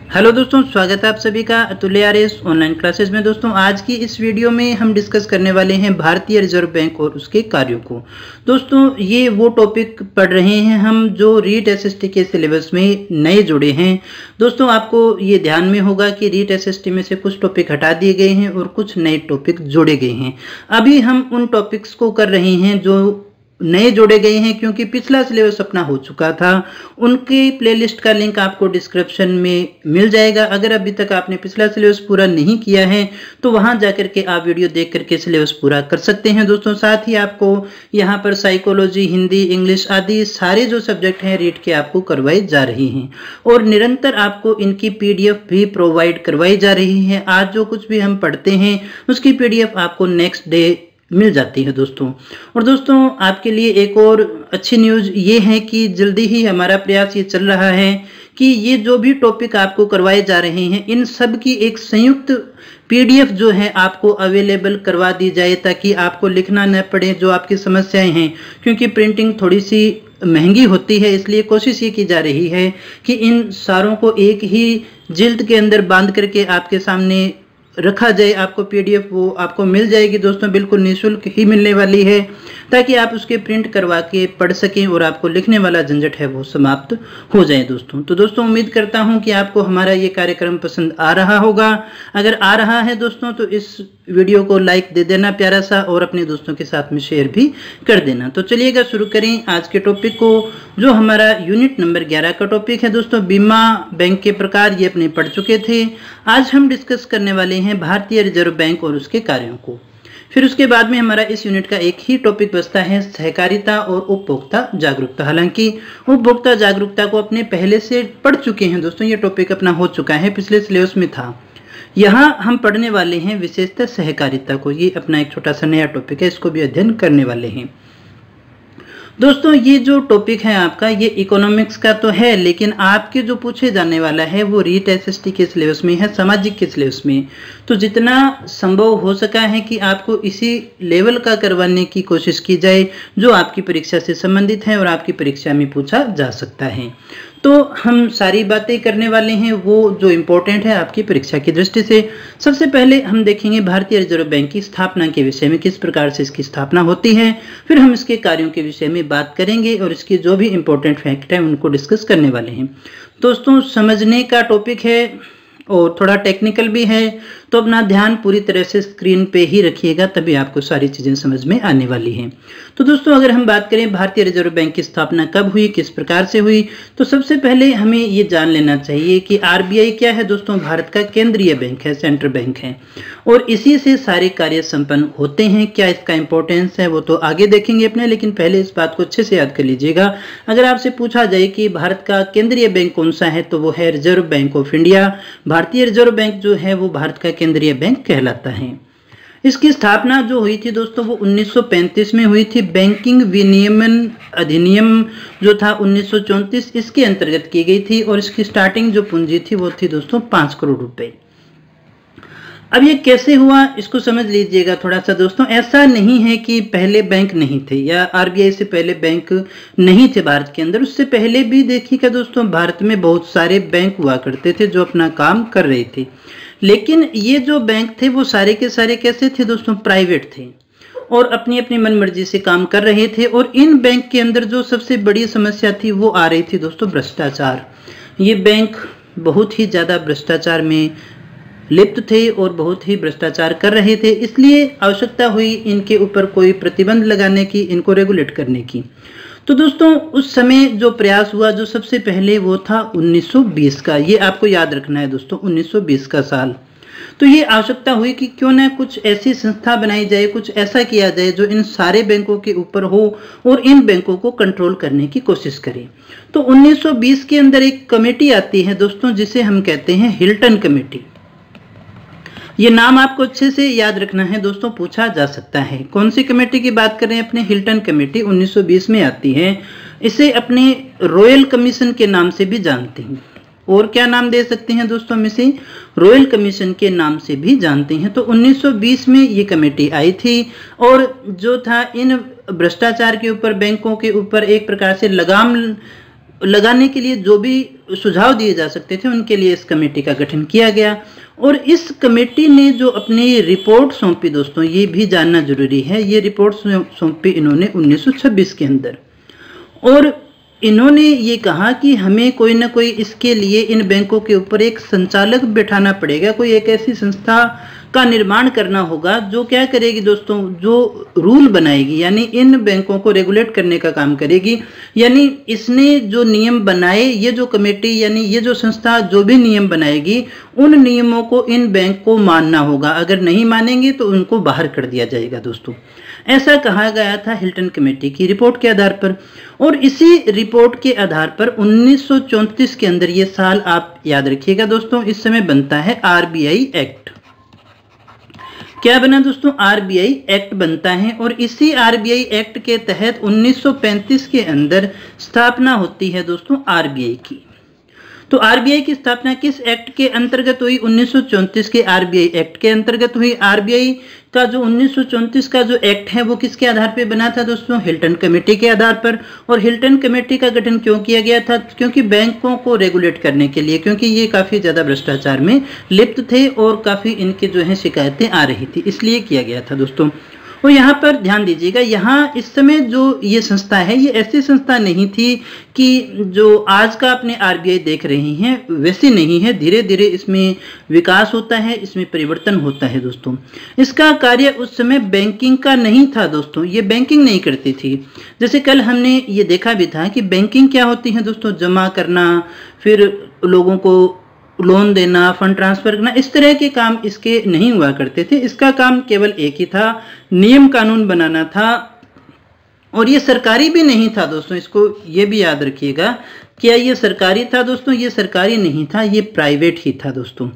Hello दोस्तों, स्वागत है आप सभी का अतुल्य आरएस ऑनलाइन क्लासेस में। दोस्तों आज की इस वीडियो में हम डिस्कस करने वाले हैं भारतीय रिजर्व बैंक और उसके कार्यों को। दोस्तों ये वो टॉपिक पढ़ रहे हैं हम जो रीट एसएसटी के सिलेबस में नए जुड़े हैं। दोस्तों आपको ये ध्यान में होगा कि रीट एसएसटी में से कुछ टॉपिक हटा दिए गए हैं और कुछ नए टॉपिक जोड़े गए हैं। अभी हम उन टॉपिक्स को कर रहे हैं जो नए जोड़े गए हैं, क्योंकि पिछला सिलेबस अपना हो चुका था। उनकी प्लेलिस्ट का लिंक आपको डिस्क्रिप्शन में मिल जाएगा। अगर अभी तक आपने पिछला सिलेबस पूरा नहीं किया है तो वहां जाकर के आप वीडियो देख करके सिलेबस पूरा कर सकते हैं। दोस्तों साथ ही आपको यहाँ पर साइकोलॉजी, हिंदी, इंग्लिश आदि सारे जो सब्जेक्ट हैं रीट के आपको करवाए जा रहे हैं और निरंतर आपको इनकी पीडीएफ भी प्रोवाइड करवाई जा रही है। आज जो कुछ भी हम पढ़ते हैं उसकी पीडीएफ आपको नेक्स्ट डे मिल जाती है दोस्तों। और दोस्तों आपके लिए एक और अच्छी न्यूज़ ये है कि जल्दी ही हमारा प्रयास ये चल रहा है कि ये जो भी टॉपिक आपको करवाए जा रहे हैं इन सब की एक संयुक्त पीडीएफ जो है आपको अवेलेबल करवा दी जाए, ताकि आपको लिखना न पड़े जो आपकी समस्याएं हैं, क्योंकि प्रिंटिंग थोड़ी सी महंगी होती है। इसलिए कोशिश ये की जा रही है कि इन सारों को एक ही जिल्द के अंदर बांध करके आपके सामने रखा जाए। आपको पीडीएफ वो आपको मिल जाएगी दोस्तों, बिल्कुल निःशुल्क ही मिलने वाली है, ताकि आप उसके प्रिंट करवा के पढ़ सकें और आपको लिखने वाला झंझट है वो समाप्त हो जाए दोस्तों। तो दोस्तों उम्मीद करता हूं कि आपको हमारा ये कार्यक्रम पसंद आ रहा होगा। अगर आ रहा है दोस्तों तो इस वीडियो को लाइक दे देना प्यारा सा, और अपने दोस्तों के साथ में शेयर भी कर देना। तो चलिएगा शुरू करें आज के टॉपिक को, जो हमारा यूनिट नंबर 11 का टॉपिक है दोस्तों, बीमा बैंक के प्रकार। ये अपने पढ़ चुके थे। आज हम डिस्कस करने वाले हैं भारतीय रिजर्व बैंक और उसके कार्यों को। फिर उसके बाद में हमारा इस यूनिट का एक ही टॉपिक बचता है सहकारिता और उपभोक्ता जागरूकता। हालांकि उपभोक्ता जागरूकता को अपने पहले से पढ़ चुके हैं दोस्तों, ये टॉपिक अपना हो चुका है, पिछले सिलेबस में था। यहाँ हम पढ़ने वाले हैं विशेषतः सहकारिता को। ये अपना एक छोटा सा नया टॉपिक है, इसको भी अध्ययन करने वाले हैं दोस्तों। ये जो टॉपिक है आपका ये इकोनॉमिक्स का तो है, लेकिन आपके जो पूछे जाने वाला है वो रीट एसएसटी के सिलेबस में है, सामाजिक के सिलेबस में। तो जितना संभव हो सका है कि आपको इसी लेवल का करवाने की कोशिश की जाए जो आपकी परीक्षा से संबंधित है और आपकी परीक्षा में पूछा जा सकता है। तो हम सारी बातें करने वाले हैं वो जो इम्पोर्टेंट है आपकी परीक्षा की दृष्टि से। सबसे पहले हम देखेंगे भारतीय रिजर्व बैंक की स्थापना के विषय में, किस प्रकार से इसकी स्थापना होती है। फिर हम इसके कार्यों के विषय में बात करेंगे और इसके जो भी इम्पोर्टेंट फैक्ट है उनको डिस्कस करने वाले हैं दोस्तों। समझने का टॉपिक है और थोड़ा टेक्निकल भी है, तो अपना ध्यान पूरी तरह से स्क्रीन पे ही रखिएगा, तभी आपको सारी चीज़ें समझ में आने वाली हैं। तो दोस्तों अगर हम बात करें भारतीय रिजर्व बैंक की स्थापना कब हुई, किस प्रकार से हुई, तो सबसे पहले हमें ये जान लेना चाहिए कि आरबीआई क्या है दोस्तों। भारत का केंद्रीय बैंक है, सेंट्रल बैंक है, और इसी से सारे कार्य संपन्न होते हैं। क्या इसका इंपॉर्टेंस है वो तो आगे देखेंगे अपने, लेकिन पहले इस बात को अच्छे से याद कर लीजिएगा। अगर आपसे पूछा जाए कि भारत का केंद्रीय बैंक कौन सा है तो वो है रिजर्व बैंक ऑफ इंडिया। भारतीय रिजर्व बैंक जो है वो भारत का केंद्रीय बैंक कहलाता है। इसकी स्थापना जो हुई थी दोस्तों वो 1935 में हुई थी। बैंकिंग विनियमन अधिनियम जो था 1934 इसके अंतर्गत की गई थी, और इसकी स्टार्टिंग जो पूंजी थी वो थी दोस्तों 5 करोड़ रुपए। अब ये कैसे हुआ इसको समझ लीजिएगा थोड़ा सा दोस्तों। ऐसा नहीं है कि पहले बैंक नहीं थे या आरबीआई से पहले बैंक नहीं थे भारत के अंदर। उससे पहले भी देखिएगा दोस्तों भारत में बहुत सारे बैंक हुआ करते थे जो अपना काम कर रहे थे, लेकिन ये जो बैंक थे वो सारे के सारे कैसे थे दोस्तों, प्राइवेट थे और अपनी अपनी मनमर्जी से काम कर रहे थे। और इन बैंक के अंदर जो सबसे बड़ी समस्या थी वो आ रही थी दोस्तों भ्रष्टाचार। ये बैंक बहुत ही ज़्यादा भ्रष्टाचार में लिप्त थे और बहुत ही भ्रष्टाचार कर रहे थे, इसलिए आवश्यकता हुई इनके ऊपर कोई प्रतिबंध लगाने की, इनको रेगुलेट करने की। तो दोस्तों उस समय जो प्रयास हुआ जो सबसे पहले वो था 1920 का। ये आपको याद रखना है दोस्तों, 1920 का साल। तो ये आवश्यकता हुई कि क्यों ना कुछ ऐसी संस्था बनाई जाए, कुछ ऐसा किया जाए जो इन सारे बैंकों के ऊपर हो और इन बैंकों को कंट्रोल करने की कोशिश करे। तो 1920 के अंदर एक कमेटी आती है दोस्तों जिसे हम कहते हैं हिल्टन कमेटी। ये नाम आपको अच्छे से याद रखना है दोस्तों, पूछा जा सकता है। कौन सी कमेटी की बात करें, अपने हिल्टन कमेटी 1920 में आती है। इसे अपने रॉयल कमीशन के नाम से भी जानते हैं, और क्या नाम दे सकते हैं दोस्तों हम इसे, रॉयल कमीशन के नाम से भी जानते हैं। तो 1920 में ये कमेटी आई थी और जो था इन भ्रष्टाचार के ऊपर, बैंकों के ऊपर एक प्रकार से लगाम लगाने के लिए जो भी सुझाव दिए जा सकते थे उनके लिए इस कमेटी का गठन किया गया। और इस कमेटी ने जो अपनी रिपोर्ट सौंपी दोस्तों, ये भी जानना जरूरी है, ये रिपोर्ट सौंपी इन्होंने 1926 के अंदर। और इन्होंने ये कहा कि हमें कोई ना कोई इसके लिए इन बैंकों के ऊपर एक संचालक बैठाना पड़ेगा, कोई एक ऐसी संस्था का निर्माण करना होगा जो क्या करेगी दोस्तों, जो रूल बनाएगी, यानी इन बैंकों को रेगुलेट करने का काम करेगी। यानी इसने जो नियम बनाए, ये जो कमेटी यानी ये जो संस्था जो भी नियम बनाएगी, उन नियमों को इन बैंक को मानना होगा, अगर नहीं मानेंगे तो उनको बाहर कर दिया जाएगा दोस्तों। ऐसा कहा गया था हिल्टन कमेटी की रिपोर्ट के आधार पर। और इसी रिपोर्ट के आधार पर 1934 के अंदर, ये साल आप याद रखिएगा दोस्तों, इस समय बनता है आरबीआई एक्ट। क्या बना दोस्तों, आरबीआई एक्ट बनता है। और इसी आरबीआई एक्ट के तहत 1935 के अंदर स्थापना होती है दोस्तों आरबीआई की। तो आरबीआई की स्थापना किस एक्ट के अंतर्गत हुई, 1934 के आरबीआई एक्ट के अंतर्गत हुई। आरबीआई का जो 1934 का जो एक्ट है वो किसके आधार पर बना था दोस्तों, हिल्टन कमेटी के आधार पर। और हिल्टन कमेटी का गठन क्यों किया गया था, क्योंकि बैंकों को रेगुलेट करने के लिए, क्योंकि ये काफी ज्यादा भ्रष्टाचार में लिप्त थे और काफी इनके जो है शिकायतें आ रही थी, इसलिए किया गया था दोस्तों। और यहाँ पर ध्यान दीजिएगा, यहाँ इस समय जो ये संस्था है, ये ऐसी संस्था नहीं थी कि जो आज का अपने आरबीआई देख रही हैं वैसी नहीं है। धीरे धीरे इसमें विकास होता है, इसमें परिवर्तन होता है दोस्तों। इसका कार्य उस समय बैंकिंग का नहीं था दोस्तों, ये बैंकिंग नहीं करती थी। जैसे कल हमने ये देखा भी था कि बैंकिंग क्या होती है दोस्तों, जमा करना, फिर लोगों को लोन देना, फंड ट्रांसफर करना, इस तरह के काम इसके नहीं हुआ करते थे। इसका काम केवल एक ही था, नियम कानून बनाना था। और ये सरकारी भी नहीं था दोस्तों, इसको ये भी याद रखिएगा। क्या ये सरकारी था दोस्तों, ये सरकारी नहीं था, ये प्राइवेट ही था दोस्तों।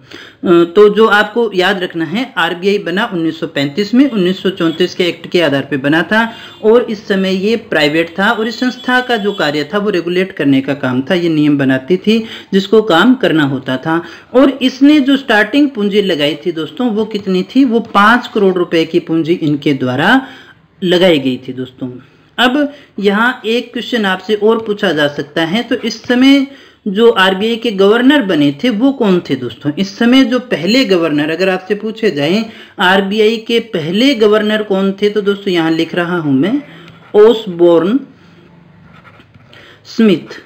तो जो आपको याद रखना है, आरबीआई बना 1935 में, 1934 के एक्ट के आधार पर बना था और इस समय ये प्राइवेट था। और इस संस्था का जो कार्य था वो रेगुलेट करने का काम था, ये नियम बनाती थी जिसको काम करना होता था। और इसने जो स्टार्टिंग पूंजी लगाई थी दोस्तों, वो कितनी थी, वो 5 करोड़ रुपए की पूंजी इनके द्वारा लगाई गई थी दोस्तों। अब यहाँ एक क्वेश्चन आपसे और पूछा जा सकता है, तो इस समय जो आरबीआई के गवर्नर बने थे वो कौन थे दोस्तों। इस समय जो पहले गवर्नर, अगर आपसे पूछे जाए आरबीआई के पहले गवर्नर कौन थे, तो दोस्तों यहाँ लिख रहा हूं मैं, ओसबोर्न स्मिथ।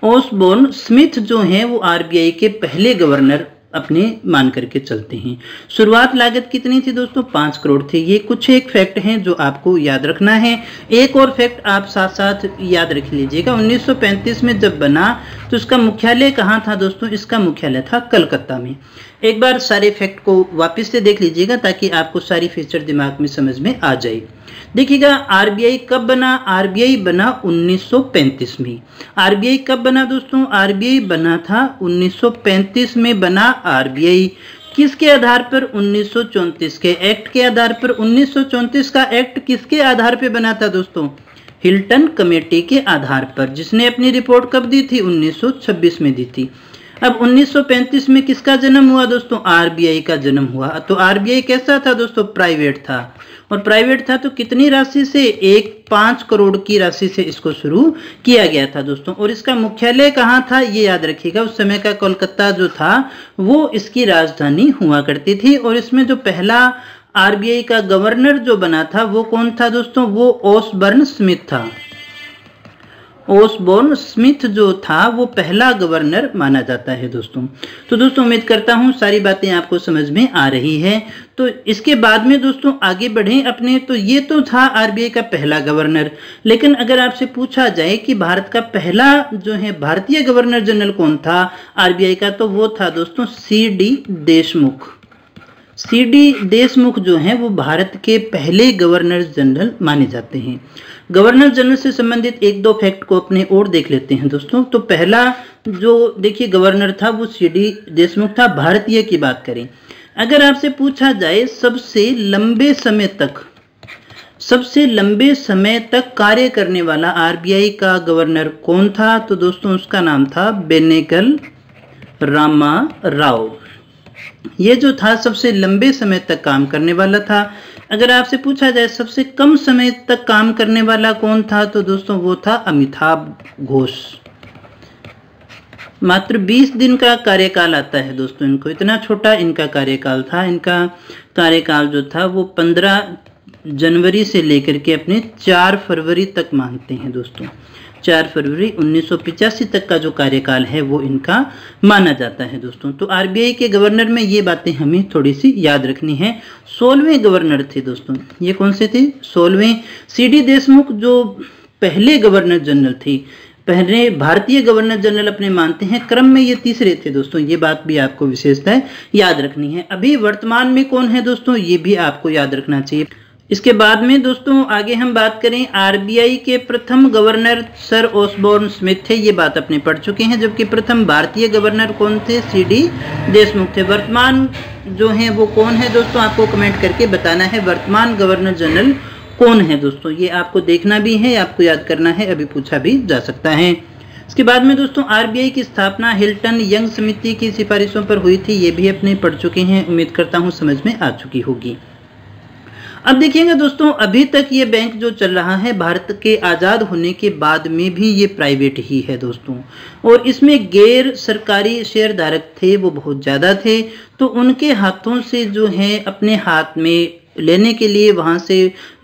ओसबोर्न स्मिथ जो हैं वो आरबीआई के पहले गवर्नर अपने मान करके चलते हैं। शुरुआत लागत कितनी थी दोस्तों, 5 करोड़ थी। ये कुछ एक फैक्ट हैं जो आपको याद रखना है। एक और फैक्ट आप साथ साथ याद रख लीजिएगा, 1935 में जब बना तो इसका मुख्यालय कहाँ था दोस्तों, इसका मुख्यालय था कलकत्ता में। एक बार सारे फैक्ट को वापस से देख लीजिएगा ताकि आपको सारी फीचर दिमाग में समझ में आ जाए। देखिएगा आरबीआई कब बना, आरबीआई बना 1935 में। आरबीआई कब बना दोस्तों, आरबीआई बना था 1935 में बना आरबीआई। किसके आधार पर, 1934 के एक्ट के आधार पर। 1934 का एक्ट किसके आधार पर बना था दोस्तों, हिल्टन कमेटी के आधार पर, जिसने अपनी रिपोर्ट कब दी थी, 1926 में दी थी। अब 1935 में किसका जन्म हुआ दोस्तों, आरबीआई का जन्म हुआ। तो आरबीआई कैसा था दोस्तों, प्राइवेट था। और प्राइवेट था तो कितनी राशि से, 5 करोड़ की राशि से इसको शुरू किया गया था दोस्तों। और इसका मुख्यालय कहाँ था, ये याद रखिएगा, उस समय का कोलकाता जो था वो इसकी राजधानी हुआ करती थी। और इसमें जो पहला आरबीआई का गवर्नर जो बना था वो कौन था दोस्तों, वो ओसबर्न स्मिथ था। ओसबोर्न स्मिथ जो था वो पहला गवर्नर माना जाता है दोस्तों। तो दोस्तों उम्मीद करता हूँ सारी बातें आपको समझ में आ रही है। तो इसके बाद में दोस्तों आगे बढ़ें अपने, तो ये तो था आरबीआई का पहला गवर्नर। लेकिन अगर आपसे पूछा जाए कि भारत का पहला जो है भारतीय गवर्नर जनरल कौन था आरबीआई का, तो वो था दोस्तों सीडी देशमुख। सीडी देशमुख जो हैं वो भारत के पहले गवर्नर जनरल माने जाते हैं। गवर्नर जनरल से संबंधित 1-2 फैक्ट को अपने और देख लेते हैं दोस्तों। तो पहला जो देखिए गवर्नर था वो सीडी देशमुख था। भारतीय की बात करें, अगर आपसे पूछा जाए सबसे लंबे समय तक कार्य करने वाला आरबीआई का गवर्नर कौन था, तो दोस्तों उसका नाम था बेनेगल रामा राव। ये जो था सबसे लंबे समय तक काम करने वाला था। अगर आपसे पूछा जाए सबसे कम समय तक काम करने वाला कौन था, तो दोस्तों वो था अमिताभ घोष। मात्र 20 दिन का कार्यकाल आता है दोस्तों इनको, इतना छोटा इनका कार्यकाल था। इनका कार्यकाल जो था वो 15 जनवरी से लेकर के अपने 4 फरवरी तक मानते हैं दोस्तों। 4 फरवरी 1985 तक का जो कार्यकाल है वो इनका माना जाता है दोस्तों। तो आरबीआई के गवर्नर में ये बातें हमें थोड़ी सी याद रखनी है। 16वें गवर्नर थे दोस्तों, ये कौन से थे? 16वें सीडी देशमुख जो पहले गवर्नर जनरल थे, पहले भारतीय गवर्नर जनरल अपने मानते हैं, क्रम में ये तीसरे थे दोस्तों। ये बात भी आपको विशेषता याद रखनी है। अभी वर्तमान में कौन है दोस्तों, ये भी आपको याद रखना चाहिए। इसके बाद में दोस्तों आगे हम बात करें, आरबीआई के प्रथम गवर्नर सर ओसबोर्न स्मिथ थे, ये बात अपने पढ़ चुके हैं। जबकि प्रथम भारतीय गवर्नर कौन थे? सीडी देशमुख थे। वर्तमान जो है वो कौन है दोस्तों, आपको कमेंट करके बताना है वर्तमान गवर्नर जनरल कौन है दोस्तों। ये आपको देखना भी है, आपको याद करना है, अभी पूछा भी जा सकता है। इसके बाद में दोस्तों आरबीआई की स्थापना हिल्टन यंग समिति की सिफारिशों पर हुई थी, ये भी अपने पढ़ चुके हैं, उम्मीद करता हूँ समझ में आ चुकी होगी। अब देखिएगा दोस्तों, अभी तक ये बैंक जो चल रहा है भारत के आज़ाद होने के बाद में भी ये प्राइवेट ही है दोस्तों, और इसमें गैर सरकारी शेयरधारक थे वो बहुत ज़्यादा थे। तो उनके हाथों से जो है अपने हाथ में लेने के लिए, वहाँ से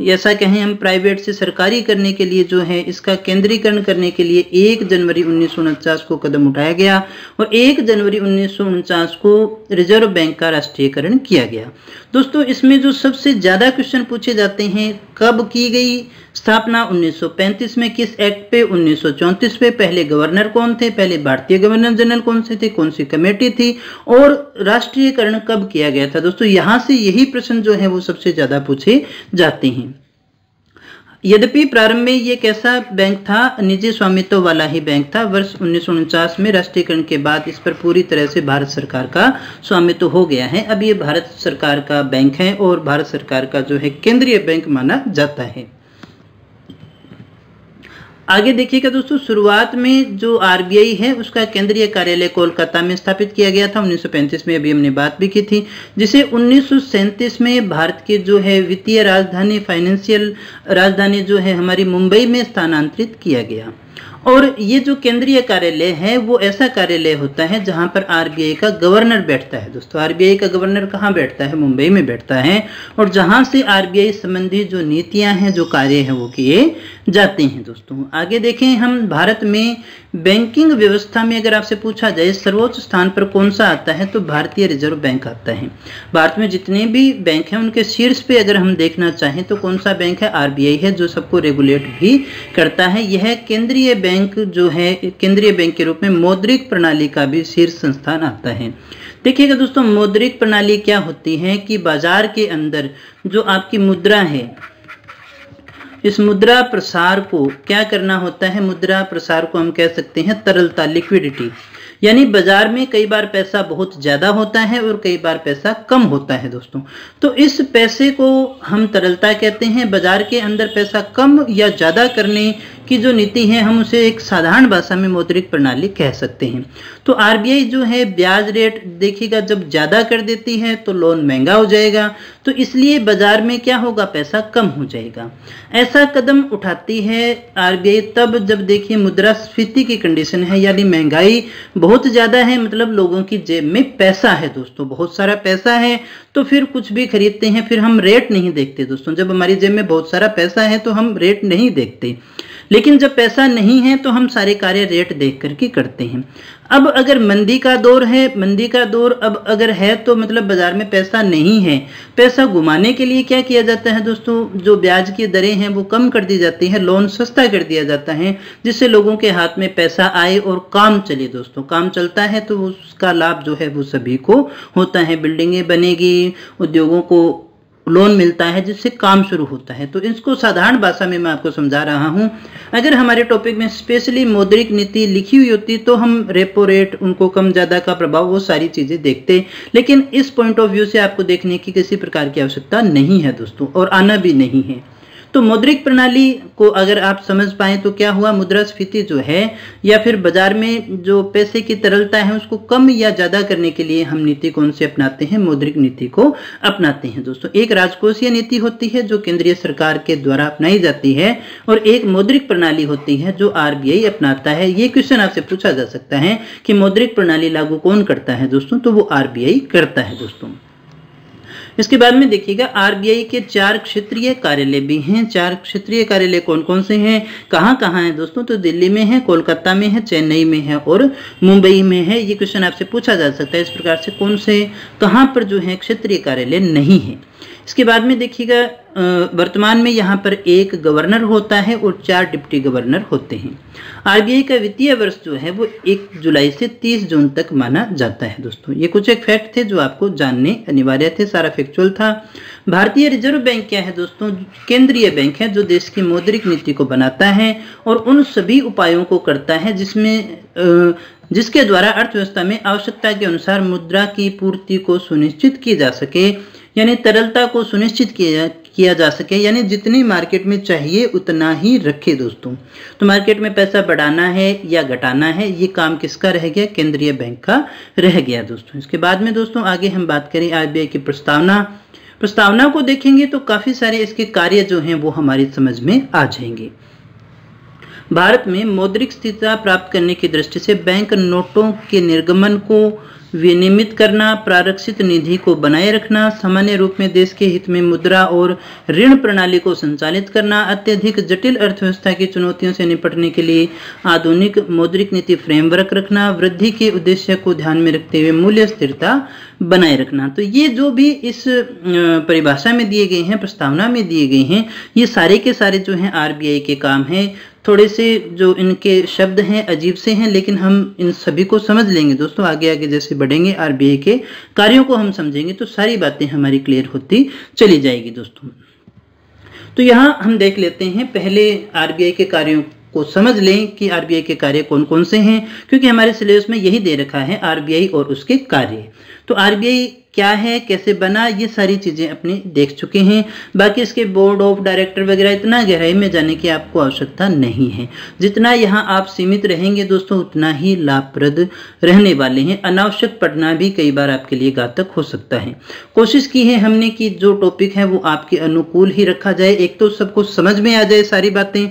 ऐसा कहें हम प्राइवेट से सरकारी करने के लिए जो है इसका केंद्रीकरण करने के लिए 1 जनवरी 1949 को कदम उठाया गया और 1 जनवरी 1949 को रिजर्व बैंक का राष्ट्रीयकरण किया गया। दोस्तों इसमें जो सबसे ज़्यादा क्वेश्चन पूछे जाते हैं, कब की गई स्थापना? 1935 में। किस एक्ट पे? 1934 पे। पहले गवर्नर कौन थे? पहले भारतीय गवर्नर जनरल कौन से थे? कौन सी कमेटी थी? और राष्ट्रीयकरण कब किया गया था? दोस्तों यहाँ से यही प्रश्न जो है वो सबसे ज्यादा पूछे जाते हैं। यद्यपि प्रारंभ में ये कैसा बैंक था? निजी स्वामित्व वाला ही बैंक था। वर्ष 1949 में राष्ट्रीयकरण के बाद इस पर पूरी तरह से भारत सरकार का स्वामित्व हो गया है। अब ये भारत सरकार का बैंक है और भारत सरकार का जो है केंद्रीय बैंक माना जाता है। आगे देखिएगा दोस्तों, शुरुआत में जो आरबीआई है उसका केंद्रीय कार्यालय कोलकाता में स्थापित किया गया था 1935 में, अभी हमने बात भी की थी, जिसे 1937 में भारत के जो है वित्तीय राजधानी, फाइनेंशियल राजधानी जो है हमारी मुंबई में स्थानांतरित किया गया। और ये जो केंद्रीय कार्यालय है वो ऐसा कार्यालय होता है जहां पर आरबीआई का गवर्नर बैठता है दोस्तों। आरबीआई का गवर्नर कहाँ बैठता है? मुंबई में बैठता है, और जहां से आरबीआई संबंधी जो नीतियां हैं, जो कार्य हैं वो किए जाते हैं दोस्तों। आगे देखें हम, भारत में बैंकिंग व्यवस्था में अगर आपसे पूछा जाए सर्वोच्च स्थान पर कौन सा आता है, तो भारतीय रिजर्व बैंक आता है। भारत में जितने भी बैंक हैं उनके शीर्ष पे अगर हम देखना चाहें तो कौन सा बैंक है? आरबीआई है, जो सबको रेगुलेट भी करता है। यह केंद्रीय बैंक जो है, केंद्रीय बैंक के रूप में मौद्रिक प्रणाली का भी शीर्ष संस्थान आता है। देखिएगा दोस्तों, मौद्रिक प्रणाली क्या होती है कि बाजार के अंदर जो आपकी मुद्रा है, इस मुद्रा प्रसार को क्या करना होता है? मुद्रा प्रसार को हम कह सकते हैं तरलता, लिक्विडिटी। यानी बाजार में कई बार पैसा बहुत ज्यादा होता है और कई बार पैसा कम होता है दोस्तों। तो इस पैसे को हम तरलता कहते हैं। बाजार के अंदर पैसा कम या ज्यादा करने की जो नीति है हम उसे एक साधारण भाषा में मौद्रिक प्रणाली कह सकते हैं। तो आरबीआई जो है ब्याज रेट देखिएगा, जब ज्यादा कर देती है तो लोन महंगा हो जाएगा, तो इसलिए बाजार में क्या होगा? पैसा कम हो जाएगा। ऐसा कदम उठाती है आरबीआई तब जब देखिए मुद्रास्फीति की कंडीशन है, यानी महंगाई बहुत ज्यादा है, मतलब लोगों की जेब में पैसा है दोस्तों, बहुत सारा पैसा है, तो फिर कुछ भी खरीदते हैं, फिर हम रेट नहीं देखते दोस्तों। जब हमारी जेब में बहुत सारा पैसा है तो हम रेट नहीं देखते, लेकिन जब पैसा नहीं है तो हम सारे कार्य रेट देख करके करते हैं। अब अगर मंदी का दौर है, मंदी का दौर अब अगर है तो मतलब बाजार में पैसा नहीं है, पैसा घुमाने के लिए क्या किया जाता है दोस्तों? जो ब्याज की दरें हैं वो कम कर दी जाती है, लोन सस्ता कर दिया जाता है, जिससे लोगों के हाथ में पैसा आए और काम चले दोस्तों। काम चलता है तो उसका लाभ जो है वो सभी को होता है। बिल्डिंगें बनेगी, उद्योगों को लोन मिलता है, जिससे काम शुरू होता है। तो इसको साधारण भाषा में मैं आपको समझा रहा हूं। अगर हमारे टॉपिक में स्पेशली मौद्रिक नीति लिखी हुई होती तो हम रेपो रेट, उनको कम ज्यादा का प्रभाव, वो सारी चीजें देखते, लेकिन इस पॉइंट ऑफ व्यू से आपको देखने की किसी प्रकार की आवश्यकता नहीं है दोस्तों, और आना भी नहीं है। तो मौद्रिक प्रणाली को अगर आप समझ पाए तो क्या हुआ, मुद्रास्फीति जो है या फिर बाजार में जो पैसे की तरलता है उसको कम या ज्यादा करने के लिए हम नीति कौन से अपनाते हैं, मौद्रिक नीति को अपनाते हैं दोस्तों। एक राजकोषीय नीति होती है जो केंद्रीय सरकार के द्वारा अपनाई जाती है और एक मौद्रिक प्रणाली होती है जो आरबीआई अपनाता है। ये क्वेश्चन आपसे पूछा जा सकता है कि मौद्रिक प्रणाली लागू कौन करता है दोस्तों, तो वो आरबीआई करता है दोस्तों। इसके बाद में देखिएगा आरबीआई के 4 क्षेत्रीय कार्यालय भी हैं। 4 क्षेत्रीय कार्यालय कौन कौन से हैं, कहाँ कहाँ हैं दोस्तों, तो दिल्ली में है, कोलकाता में है, चेन्नई में है और मुंबई में है। ये क्वेश्चन आपसे पूछा जा सकता है इस प्रकार से, कौन से कहाँ पर जो है क्षेत्रीय कार्यालय नहीं है। इसके बाद में देखिएगा वर्तमान में यहाँ पर एक गवर्नर होता है और 4 डिप्टी गवर्नर होते हैं। आरबीआई का वित्तीय वर्ष जो है वो 1 जुलाई से 30 जून तक माना जाता है दोस्तों। ये कुछ एक फैक्ट थे जो आपको जानने अनिवार्य थे, सारा फैक्चुअल था। भारतीय रिजर्व बैंक क्या है दोस्तों, केंद्रीय बैंक है जो देश की मौद्रिक नीति को बनाता है और उन सभी उपायों को करता है जिसके द्वारा अर्थव्यवस्था में आवश्यकता के अनुसार मुद्रा की पूर्ति को सुनिश्चित की जा सके, यानी तरलता को सुनिश्चित किया जा सके, यानी जितनी मार्केट में चाहिए उतना ही रखे दोस्तों। तो मार्केट में पैसा बढ़ाना है या घटाना है, ये काम किसका रह गया, केंद्रीय बैंक का रह गया दोस्तों। इसके बाद में दोस्तों आगे हम बात करें आरबीआई की प्रस्तावना को देखेंगे तो काफी सारे इसके कार्य जो हैं वो हमारी समझ में आ जाएंगे। भारत में मौद्रिक स्थिरता प्राप्त करने की दृष्टि से बैंक नोटों के निर्गमन को विनियमित करना, प्रारक्षित निधि को बनाए रखना, सामान्य रूप में देश के हित में मुद्रा और ऋण प्रणाली को संचालित करना, अत्यधिक जटिल अर्थव्यवस्था की चुनौतियों से निपटने के लिए आधुनिक मौद्रिक नीति फ्रेमवर्क रखना, वृद्धि के उद्देश्य को ध्यान में रखते हुए मूल्य स्थिरता बनाए रखना। तो ये जो भी इस परिभाषा में दिए गए हैं, प्रस्तावना में दिए गए हैं, ये सारे के सारे जो हैं आरबीआई के काम हैं। थोड़े से जो इनके शब्द हैं अजीब से हैं, लेकिन हम इन सभी को समझ लेंगे दोस्तों। आगे आगे जैसे बढ़ेंगे आरबीआई के कार्यों को हम समझेंगे तो सारी बातें हमारी क्लियर होती चली जाएगी दोस्तों। तो यहाँ हम देख लेते हैं, पहले आरबीआई के कार्यों को समझ लें कि आरबीआई के कार्य कौन कौन से हैं, क्योंकि हमारे सिलेबस में यही दे रखा है आरबीआई और उसके कार्य। तो आरबीआई क्या है, कैसे बना, ये सारी चीजें अपने देख चुके हैं। बाकी इसके बोर्ड ऑफ डायरेक्टर वगैरह इतना गहराई में जाने की आपको आवश्यकता नहीं है। जितना यहाँ आप सीमित रहेंगे दोस्तों उतना ही लाभप्रद रहने वाले हैं। अनावश्यक पढ़ना भी कई बार आपके लिए घातक हो सकता है। कोशिश की है हमने कि जो टॉपिक है वो आपके अनुकूल ही रखा जाए, एक तो सबको समझ में आ जाए सारी बातें,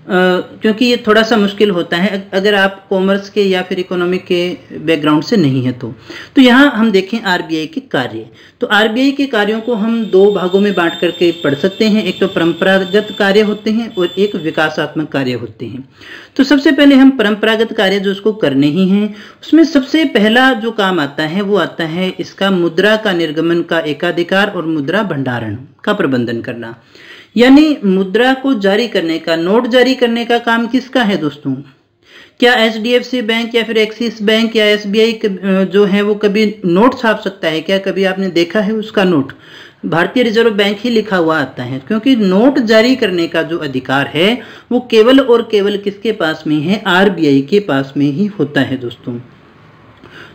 क्योंकि ये थोड़ा सा मुश्किल होता है अगर आप कॉमर्स के या फिर इकोनॉमिक के बैकग्राउंड से नहीं है तो यहाँ हम देखें आरबीआई के कार्य। तो आरबीआई के कार्यों को हम 2 भागों में बांट करके पढ़ सकते हैं, एक तो परंपरागत कार्य होते हैं और एक विकासात्मक कार्य होते हैं। तो सबसे पहले हम परंपरागत कार्य जो उसको करने ही हैं, उसमें सबसे पहला जो काम आता है वो आता है इसका मुद्रा का निर्गमन का एकाधिकार और मुद्रा भंडारण का प्रबंधन करना। यानी मुद्रा को जारी करने का, नोट जारी करने का काम किसका है दोस्तों? क्या एचडीएफसी बैंक या फिर एक्सिस बैंक या एसबीआई जो है वो कभी नोट छाप सकता है क्या? कभी आपने देखा है उसका नोट? भारतीय रिजर्व बैंक ही लिखा हुआ आता है, क्योंकि नोट जारी करने का जो अधिकार है वो केवल और केवल किसके पास में है? आरबीआई के पास में ही होता है दोस्तों।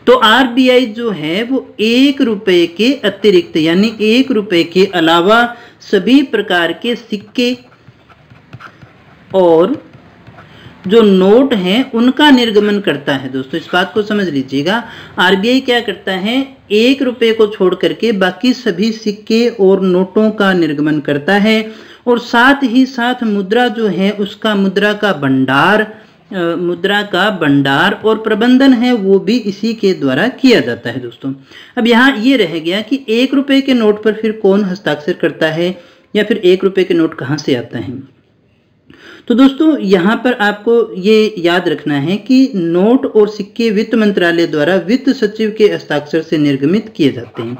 तो आरबीआई जो है वो 1 रुपए के अतिरिक्त, यानी 1 रुपए के अलावा सभी प्रकार के सिक्के और जो नोट हैं उनका निर्गमन करता है दोस्तों। इस बात को समझ लीजिएगा, आरबीआई क्या करता है, 1 रुपए को छोड़ करके बाकी सभी सिक्के और नोटों का निर्गमन करता है और साथ ही साथ मुद्रा जो है उसका मुद्रा का भंडार और प्रबंधन है वो भी इसी के द्वारा किया जाता है दोस्तों। अब यहाँ ये रह गया कि 1 रुपए के नोट पर फिर कौन हस्ताक्षर करता है या फिर 1 रुपए के नोट कहाँ से आता है? तो दोस्तों यहाँ पर आपको ये याद रखना है कि नोट और सिक्के वित्त मंत्रालय द्वारा वित्त सचिव के हस्ताक्षर से निर्गमित किए जाते हैं।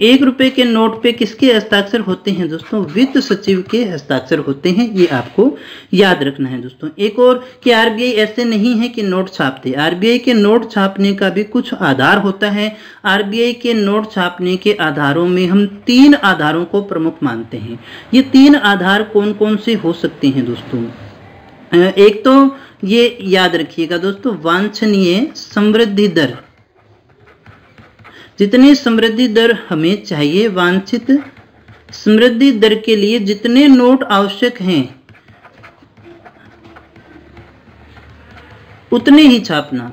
1 रुपए के नोट पे किसके हस्ताक्षर होते हैं दोस्तों? वित्त सचिव के हस्ताक्षर होते हैं, ये आपको याद रखना है दोस्तों। एक और कि आरबीआई ऐसे नहीं है कि नोट छापते, आरबीआई के नोट छापने का भी कुछ आधार होता है। आरबीआई के नोट छापने के आधारों में हम 3 आधारों को प्रमुख मानते हैं। ये 3 आधार कौन कौन से हो सकते हैं दोस्तों? एक तो ये याद रखिएगा दोस्तों, वांछनीय समृद्धि दर। जितनी समृद्धि दर हमें चाहिए, वांछित समृद्धि दर के लिए जितने नोट आवश्यक हैं उतने ही छापना।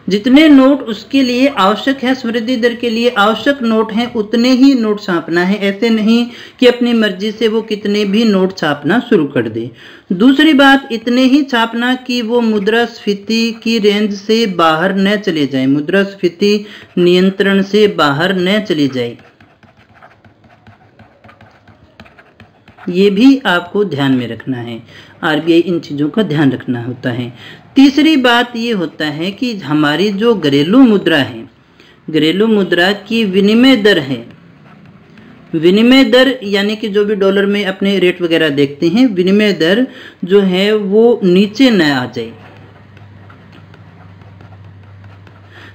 जितने नोट उसके लिए आवश्यक है, समृद्धि दर के लिए आवश्यक नोट हैं, उतने ही नोट छापना है। ऐसे नहीं कि अपनी मर्जी से वो कितने भी नोट छापना शुरू कर दे। दूसरी बात, इतने ही छापना कि वो मुद्रास्फीति की रेंज से बाहर न चले जाए, मुद्रास्फीति नियंत्रण से बाहर न चली जाए। ये भी आपको ध्यान में रखना है। आरबीआई इन चीज़ों का ध्यान रखना होता है। तीसरी बात ये होता है कि हमारी जो घरेलू मुद्रा है, घरेलू मुद्रा की विनिमय दर है, विनिमय दर यानी कि जो भी डॉलर में अपने रेट वगैरह देखते हैं, विनिमय दर जो है वो नीचे न आ जाए,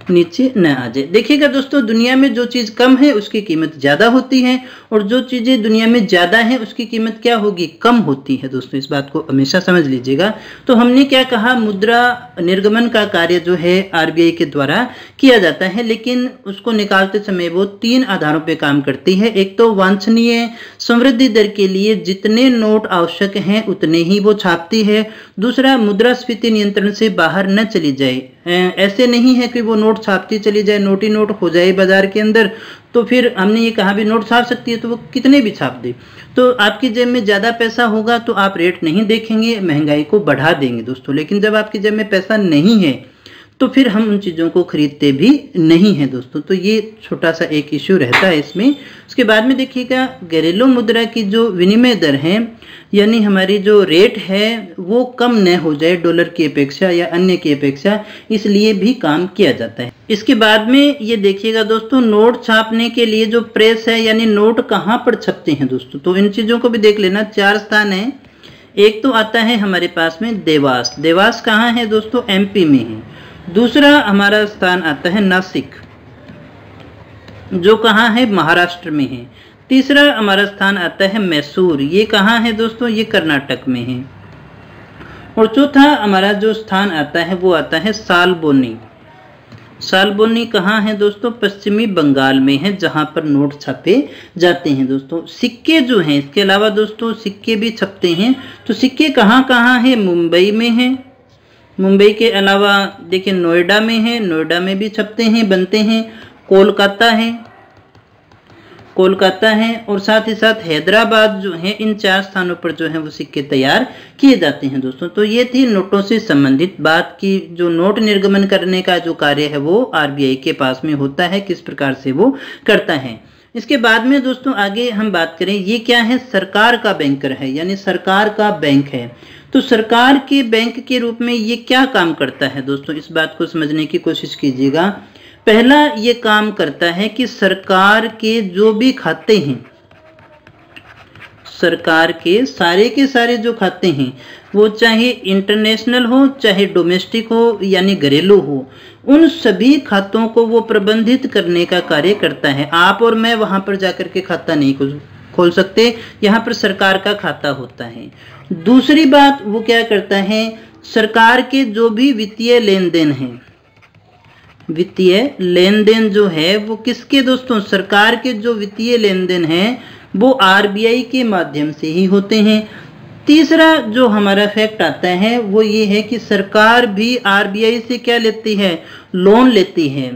नीचे न आ जाए। देखिएगा दोस्तों, दुनिया में जो चीज़ कम है उसकी कीमत ज़्यादा होती है और जो चीज़ें दुनिया में ज़्यादा है उसकी कीमत क्या होगी, कम होती है। दोस्तों इस बात को हमेशा समझ लीजिएगा। तो हमने क्या कहा, मुद्रा निर्गमन का कार्य जो है आरबीआई के द्वारा किया जाता है, लेकिन उसको निकालते समय वो 3 आधारों पर काम करती है। एक तो वांछनीय समृद्धि दर के लिए जितने नोट आवश्यक हैं उतने ही वो छापती है। दूसरा, मुद्रास्फीति नियंत्रण से बाहर न चली जाए। ऐसे नहीं है कि वो नोट छापती चली जाए, नोट ही नोट हो जाए बाजार के अंदर, तो फिर हमने ये कहा भी नोट छाप सकती है तो वो कितने भी छाप दे, तो आपकी जेब में ज़्यादा पैसा होगा तो आप रेट नहीं देखेंगे, महंगाई को बढ़ा देंगे दोस्तों। लेकिन जब आपकी जेब में पैसा नहीं है तो फिर हम उन चीज़ों को खरीदते भी नहीं हैं दोस्तों। तो ये छोटा सा एक इश्यू रहता है इसमें। उसके बाद में देखिएगा, घरेलू मुद्रा की जो विनिमय दर है यानी हमारी जो रेट है वो कम न हो जाए डॉलर की अपेक्षा या अन्य की अपेक्षा, इसलिए भी काम किया जाता है। इसके बाद में ये देखिएगा दोस्तों, नोट छापने के लिए जो प्रेस है यानी नोट कहाँ पर छपते हैं दोस्तों, तो इन चीज़ों को भी देख लेना। 4 स्थान है। एक तो आता है हमारे पास में देवास। देवास कहाँ है दोस्तों, एमपी में है। दूसरा हमारा स्थान आता है नासिक, जो कहाँ है, महाराष्ट्र में है। तीसरा हमारा स्थान आता है मैसूर, ये कहाँ है दोस्तों, ये कर्नाटक में है। और चौथा हमारा जो स्थान आता है वो आता है सालबोनी। सालबोनी कहाँ है दोस्तों, पश्चिमी बंगाल में है, जहाँ पर नोट छपे जाते हैं दोस्तों। सिक्के जो हैं, इसके अलावा दोस्तों सिक्के भी छपते हैं, तो सिक्के कहाँ कहाँ है, मुंबई में है। मुंबई के अलावा देखिए नोएडा में है, नोएडा में भी छपते हैं, बनते हैं। कोलकाता है, कोलकाता है, और साथ ही साथ हैदराबाद जो है, इन 4 स्थानों पर जो है वो सिक्के तैयार किए जाते हैं दोस्तों। तो ये थी नोटों से संबंधित बात की जो नोट निर्गमन करने का जो कार्य है वो आरबीआई के पास में होता है, किस प्रकार से वो करता है। इसके बाद में दोस्तों आगे हम बात करें, ये क्या है, सरकार का बैंकर है यानी सरकार का बैंक है। तो सरकार के बैंक के रूप में ये क्या काम करता है दोस्तों, इस बात को समझने की कोशिश कीजिएगा। पहला ये काम करता है कि सरकार के जो भी खाते हैं, सरकार के सारे जो खाते हैं, वो चाहे इंटरनेशनल हो चाहे डोमेस्टिक हो यानी घरेलू हो, उन सभी खातों को वो प्रबंधित करने का कार्य करता है। आप और मैं वहां पर जाकर के खाता नहीं खोल सकते, यहाँ पर सरकार का खाता होता है। दूसरी बात वो क्या करता है, सरकार के जो भी वित्तीय लेन देन है, वित्तीय लेन देन जो है वो किसके दोस्तों, सरकार के जो वित्तीय लेन देन है वो आरबीआई के माध्यम से ही होते हैं। तीसरा जो हमारा फैक्ट आता है वो ये है कि सरकार भी आरबीआई से क्या लेती है, लोन लेती है।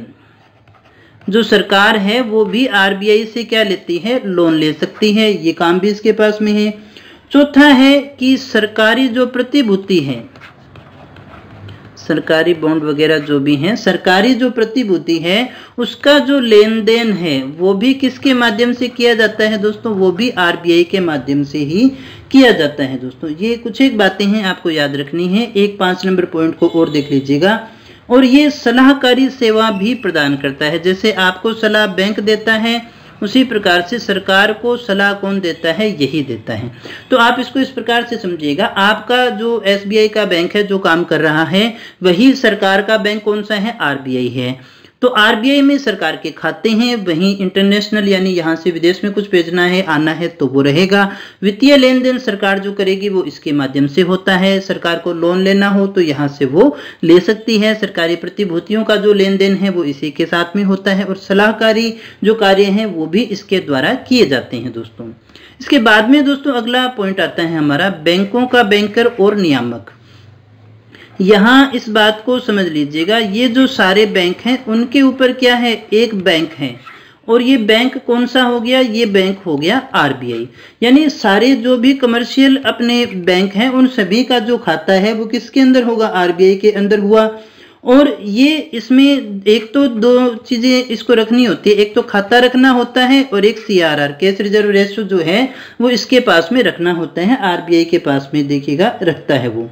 जो सरकार है वो भी आरबीआई से क्या लेती है, लोन ले सकती है, ये काम भी इसके पास में है। चौथा है कि सरकारी जो प्रतिभूति है, सरकारी बॉन्ड वगैरह जो भी हैं, सरकारी जो प्रतिभूति है उसका जो लेन देन है वो भी किसके माध्यम से किया जाता है दोस्तों, वो भी आरबीआई के माध्यम से ही किया जाता है दोस्तों। ये कुछ एक बातें हैं आपको याद रखनी है। एक 5 नंबर पॉइंट को और देख लीजिएगा। और ये सलाहकारी सेवा भी प्रदान करता है, जैसे आपको सलाह बैंक देता है उसी प्रकार से सरकार को सलाह कौन देता है, यही देता है। तो आप इसको इस प्रकार से समझिएगा, आपका जो एसबीआई का बैंक है जो काम कर रहा है, वही सरकार का बैंक कौन सा है, आरबीआई है। तो आरबीआई में सरकार के खाते हैं, वहीं इंटरनेशनल यानी यहाँ से विदेश में कुछ भेजना है, आना है तो वो रहेगा। वित्तीय लेन देन सरकार जो करेगी वो इसके माध्यम से होता है। सरकार को लोन लेना हो तो यहाँ से वो ले सकती है। सरकारी प्रतिभूतियों का जो लेन देन है वो इसी के साथ में होता है, और सलाहकारी जो कार्य हैं वो भी इसके द्वारा किए जाते हैं दोस्तों। इसके बाद में दोस्तों अगला पॉइंट आता है हमारा बैंकों का बैंकर और नियामक। यहाँ इस बात को समझ लीजिएगा, ये जो सारे बैंक हैं उनके ऊपर क्या है, एक बैंक है, और ये बैंक कौन सा हो गया, ये बैंक हो गया आरबीआई। यानी सारे जो भी कमर्शियल अपने बैंक हैं उन सभी का जो खाता है वो किसके अंदर होगा, आरबीआई के अंदर हुआ। और ये इसमें एक तो दो चीजें इसको रखनी होती है, एक तो खाता रखना होता है और एक सीआरआर कैश रिजर्व रेशियो जो है वो इसके पास में रखना होता है, आरबीआई के पास में देखिएगा रखता है वो।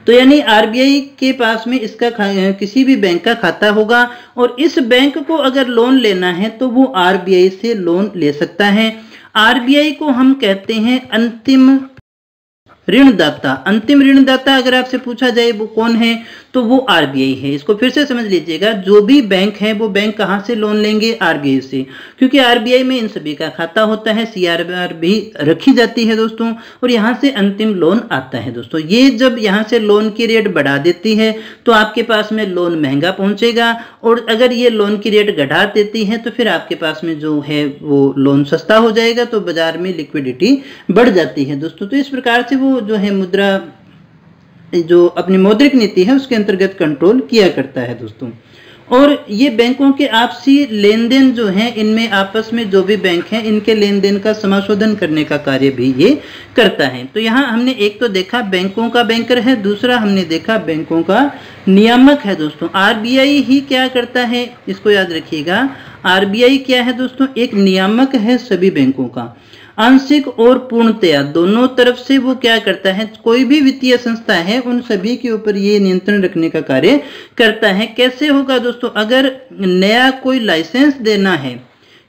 तो यानी आरबीआई के पास में इसका किसी भी बैंक का खाता होगा, और इस बैंक को अगर लोन लेना है तो वो आरबीआई से लोन ले सकता है। आरबीआई को हम कहते हैं अंतिम ऋणदाता। अंतिम ऋणदाता अगर आपसे पूछा जाए वो कौन है, तो वो आरबीआई है। इसको फिर से समझ लीजिएगा, जो भी बैंक है वो बैंक कहाँ से लोन लेंगे, आरबीआई से, क्योंकि आरबीआई में इन सभी का खाता होता है, सीआरआर भी रखी जाती है दोस्तों, और यहाँ से अंतिम लोन आता है दोस्तों। ये जब यहाँ से लोन की रेट बढ़ा देती है तो आपके पास में लोन महंगा पहुंचेगा, और अगर ये लोन की रेट घटा देती है तो फिर आपके पास में जो है वो लोन सस्ता हो जाएगा, तो बाजार में लिक्विडिटी बढ़ जाती है दोस्तों। तो इस प्रकार से वो जो है मुद्रा जो अपनी मौद्रिक नीति है उसके अंतर्गत कंट्रोल किया करता है दोस्तों। और ये बैंकों के आपसी लेन देन जो है, इनमें आपस में जो भी बैंक हैं इनके लेन देन का समाशोधन करने का कार्य भी ये करता है। तो यहाँ हमने एक तो देखा बैंकों का बैंकर है, दूसरा हमने देखा बैंकों का नियामक है दोस्तों। आरबीआई ही क्या करता है, इसको याद रखिएगा, आरबीआई क्या है दोस्तों, एक नियामक है सभी बैंकों का। आंशिक और पूर्णतया दोनों तरफ से वो क्या करता है, कोई भी वित्तीय संस्था है उन सभी के ऊपर ये नियंत्रण रखने का कार्य करता है। कैसे होगा दोस्तों, अगर नया कोई लाइसेंस देना है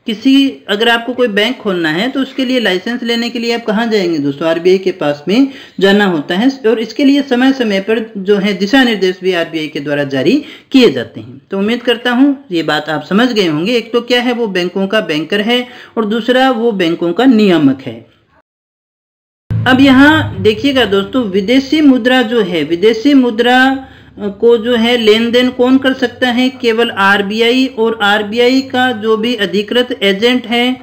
किसी, अगर आपको कोई बैंक खोलना है तो उसके लिए लाइसेंस लेने के लिए आप कहाँ जाएंगे दोस्तों, आरबीआई के पास में जाना होता है, और इसके लिए समय समय पर जो है दिशा निर्देश भी आरबीआई के द्वारा जारी किए जाते हैं। तो उम्मीद करता हूँ ये बात आप समझ गए होंगे। एक तो क्या है, वो बैंकों का बैंकर है, और दूसरा वो बैंकों का नियामक है। अब यहाँ देखिएगा दोस्तों, विदेशी मुद्रा जो है, विदेशी मुद्रा को जो है लेन देन कौन कर सकता है, केवल आरबीआई, और आरबीआई का जो भी अधिकृत एजेंट है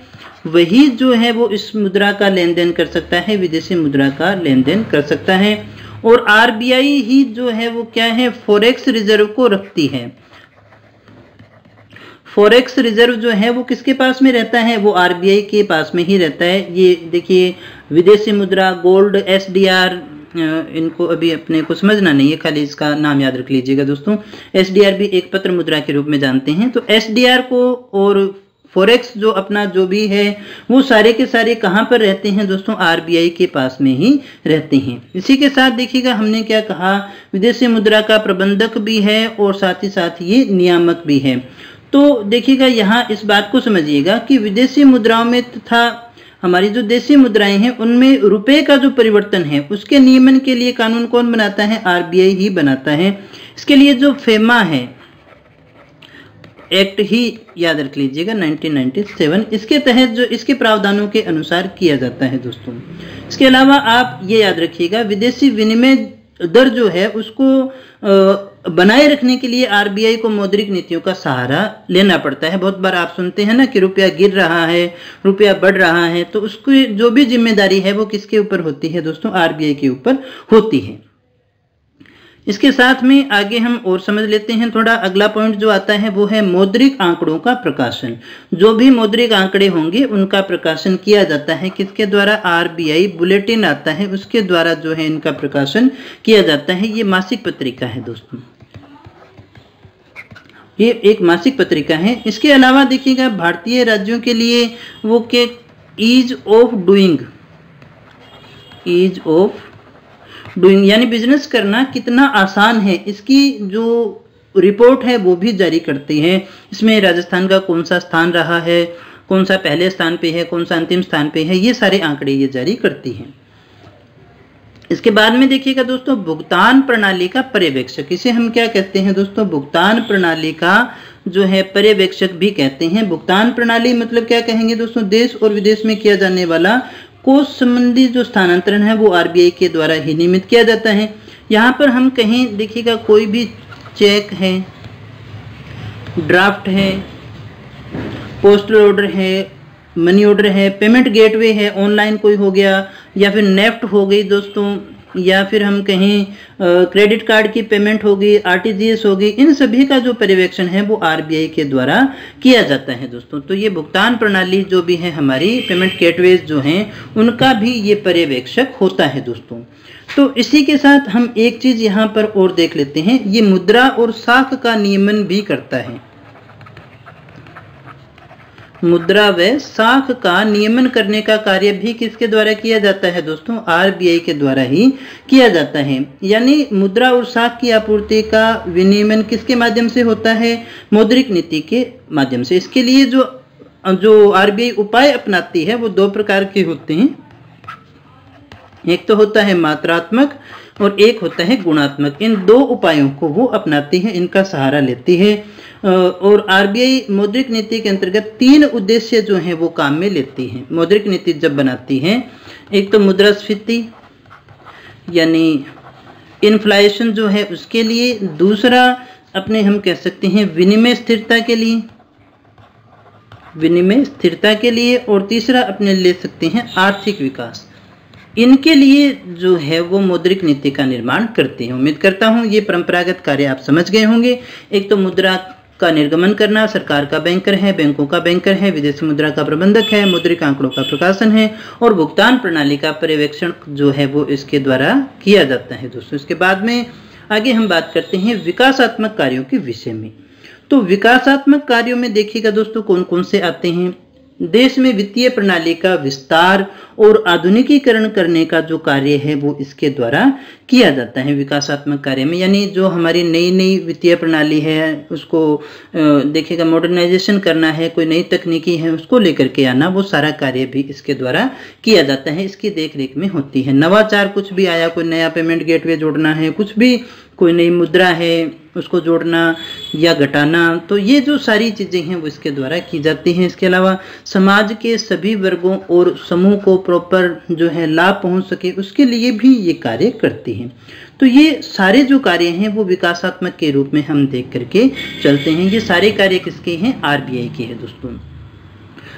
वही जो है वो इस मुद्रा का लेन देन कर सकता है, विदेशी मुद्रा का लेन देन कर सकता है। और आरबीआई ही जो है वो क्या है, फॉरेक्स रिजर्व को रखती है। फॉरेक्स रिजर्व जो है वो किसके पास में रहता है, वो आरबीआई के पास में ही रहता है। ये देखिए, विदेशी मुद्रा, गोल्ड, एसडीआर, इनको अभी अपने को समझना नहीं है, खाली इसका नाम याद रख लीजिएगा दोस्तों। एसडीआर भी एक पत्र मुद्रा के रूप में जानते हैं। तो एसडीआर को और फॉरेक्स जो अपना जो भी है वो सारे के सारे कहाँ पर रहते हैं दोस्तों, आरबीआई के पास में ही रहते हैं। इसी के साथ देखिएगा हमने क्या कहा, विदेशी मुद्रा का प्रबंधक भी है और साथ ही साथ ये नियामक भी है। तो देखिएगा यहाँ इस बात को समझिएगा कि विदेशी मुद्राओं में तथा हमारी जो देशी मुद्राएं हैं उनमें रुपए का जो परिवर्तन है उसके नियमन के लिए कानून कौन बनाता है, आरबीआई ही बनाता है। इसके लिए जो फेमा है एक्ट ही याद रख लीजिएगा 1997, इसके तहत जो इसके प्रावधानों के अनुसार किया जाता है दोस्तों। इसके अलावा आप ये याद रखिएगा, विदेशी विनिमय दर जो है उसको बनाए रखने के लिए आरबीआई को मौद्रिक नीतियों का सहारा लेना पड़ता है। बहुत बार आप सुनते हैं ना कि रुपया गिर रहा है, रुपया बढ़ रहा है, तो उसकी जो भी जिम्मेदारी है वो किसके ऊपर होती है दोस्तों, आरबीआई के ऊपर होती है। इसके साथ में आगे हम और समझ लेते हैं थोड़ा। अगला पॉइंट जो आता है वो है मौद्रिक आंकड़ों का प्रकाशन। जो भी मौद्रिक आंकड़े होंगे उनका प्रकाशन किया जाता है किसके द्वारा, आरबीआई बुलेटिन आता है उसके द्वारा जो है इनका प्रकाशन किया जाता है। ये मासिक पत्रिका है दोस्तों, ये एक मासिक पत्रिका है। इसके अलावा देखिएगा भारतीय राज्यों के लिए वो के ease of doing, ease of doing यानी बिजनेस करना कितना आसान है, इसकी जो रिपोर्ट है वो भी जारी करती है। इसमें राजस्थान का कौन सा स्थान रहा है, कौन सा पहले स्थान पे है, कौन सा अंतिम स्थान पे है, ये सारे आंकड़े ये जारी करती है। इसके बाद में देखिएगा दोस्तों भुगतान प्रणाली का पर्यवेक्षक, इसे हम क्या कहते हैं दोस्तों, भुगतान प्रणाली का जो है पर्यवेक्षक भी कहते हैं। भुगतान प्रणाली मतलब क्या कहेंगे दोस्तों, देश और विदेश में किया जाने वाला कोष संबंधी जो स्थानांतरण है वो आरबीआई के द्वारा ही नियमित किया जाता है। यहाँ पर हम कहीं देखिएगा कोई भी चेक है, ड्राफ्ट है, पोस्टल ऑर्डर है, मनी ऑर्डर है, पेमेंट गेटवे है, ऑनलाइन कोई हो गया, या फिर नेफ्ट हो गई दोस्तों, या फिर हम कहें क्रेडिट कार्ड की पेमेंट होगी, आरटीजीएस होगी, इन सभी का जो पर्यवेक्षण है वो आरबीआई के द्वारा किया जाता है दोस्तों। तो ये भुगतान प्रणाली जो भी है हमारी, पेमेंट गेटवेज जो हैं उनका भी ये पर्यवेक्षक होता है दोस्तों। तो इसी के साथ हम एक चीज यहाँ पर और देख लेते हैं, ये मुद्रा और साख का नियमन भी करता है। मुद्रा व साख का नियमन करने का कार्य भी किसके द्वारा किया जाता है दोस्तों, आरबीआई के द्वारा ही किया जाता है। यानी मुद्रा और साख की आपूर्ति का विनियमन किसके माध्यम से होता है, मौद्रिक नीति के माध्यम से। इसके लिए जो आरबीआई उपाय अपनाती है वो दो प्रकार के होते हैं, एक तो होता है मात्रात्मक और एक होता है गुणात्मक। इन दो उपायों को वो अपनाती है, इनका सहारा लेती है। और आरबीआई मौद्रिक नीति के अंतर्गत 3 उद्देश्य जो हैं वो काम में लेती है मौद्रिक नीति जब बनाती है। एक तो मुद्रास्फीति यानी इन्फ्लेशन जो है उसके लिए, दूसरा अपने हम कह सकते हैं विनिमय स्थिरता के लिए, और तीसरा अपने ले सकते हैं आर्थिक विकास। इनके लिए जो है वो मौद्रिक नीति का निर्माण करते हैं। उम्मीद करता हूँ ये परंपरागत कार्य आप समझ गए होंगे। एक तो मुद्रा का निर्गमन करना, सरकार का बैंकर है, बैंकों का बैंकर है, विदेशी मुद्रा का प्रबंधक है, मौद्रिक आंकड़ों का प्रकाशन है, और भुगतान प्रणाली का पर्यवेक्षण जो है वो इसके द्वारा किया जाता है दोस्तों। इसके बाद में आगे हम बात करते हैं विकासात्मक कार्यों के विषय में। तो विकासात्मक कार्यों में देखिएगा दोस्तों कौन कौन से आते हैं। देश में वित्तीय प्रणाली का विस्तार और आधुनिकीकरण करने का जो कार्य है वो इसके द्वारा किया जाता है विकासात्मक कार्य में। यानी जो हमारी नई वित्तीय प्रणाली है उसको देखिएगा मॉडर्नाइजेशन करना है, कोई नई तकनीकी है उसको लेकर के आना, वो सारा कार्य भी इसके द्वारा किया जाता है, इसकी देखरेख में होती है। नवाचार कुछ भी आया, कोई नया पेमेंट गेटवे जोड़ना है, कुछ भी कोई नई मुद्रा है उसको जोड़ना या घटाना, तो ये जो सारी चीज़ें हैं वो इसके द्वारा की जाती हैं। इसके अलावा समाज के सभी वर्गों और समूह को प्रॉपर जो है लाभ पहुंच सके उसके लिए भी ये कार्य करती हैं। तो ये सारे जो कार्य हैं वो विकासात्मक के रूप में हम देख करके चलते हैं। ये सारे कार्य किसके हैं, आरबीआई के हैं दोस्तों।